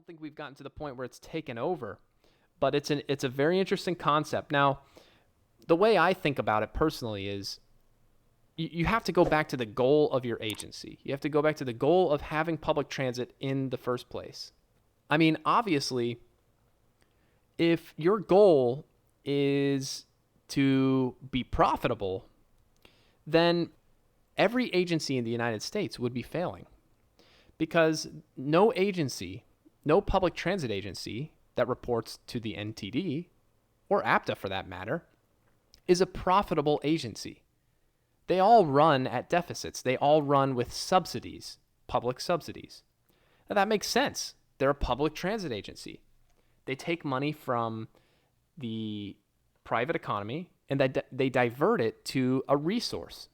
don't think we've gotten to the point where it's taken over, but it's a very interesting concept. Now, the way I think about it personally is you have to go back to the goal of your agency. You have to go back to the goal of having public transit in the first place. I mean, obviously, if your goal is to be profitable, then every agency in the United States would be failing, because no agency, no public transit agency that reports to the NTD, or APTA for that matter, is a profitable agency. They all run at deficits. They all run with subsidies, public subsidies. Now that makes sense. They're a public transit agency. They take money from the private economy and they divert it to a resource.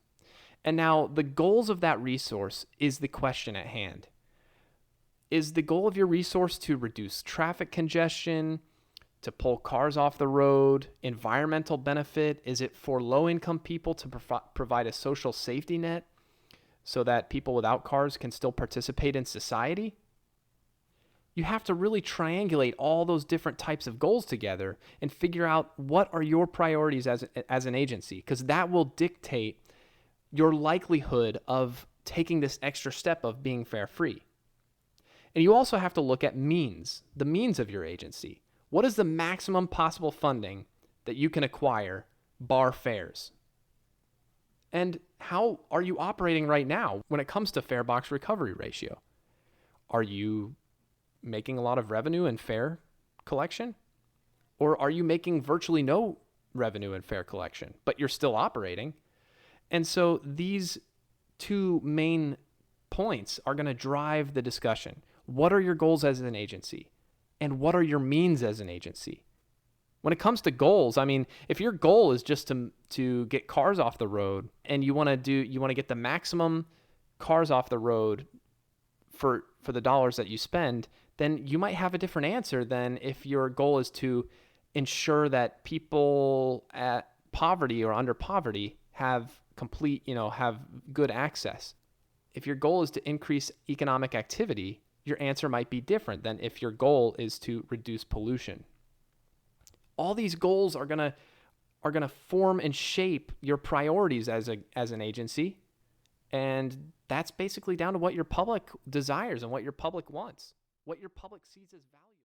And now the goals of that resource is the question at hand. Is the goal of your resource to reduce traffic congestion, to pull cars off the road, environmental benefit? Is it for low-income people to provide a social safety net so that people without cars can still participate in society? You have to really triangulate all those different types of goals together and figure out what are your priorities as an agency, because that will dictate your likelihood of taking this extra step of being fare free. And you also have to look at the means of your agency. What is the maximum possible funding that you can acquire, bar fares? And how are you operating right now when it comes to fare box recovery ratio? Are you making a lot of revenue in fare collection? Or are you making virtually no revenue in fare collection, but you're still operating? And so these two main points are going to drive the discussion. What are your goals as an agency? And what are your means as an agency? When it comes to goals, I mean, if your goal is just to get cars off the road and you want to get the maximum cars off the road for the dollars that you spend, then you might have a different answer than if your goal is to ensure that people at poverty or under poverty have have good access. If your goal is to increase economic activity, your answer might be different than if your goal is to reduce pollution. All these goals are going to form and shape your priorities as an agency, and that's basically down to what your public desires and what your public wants, what your public sees as valuable.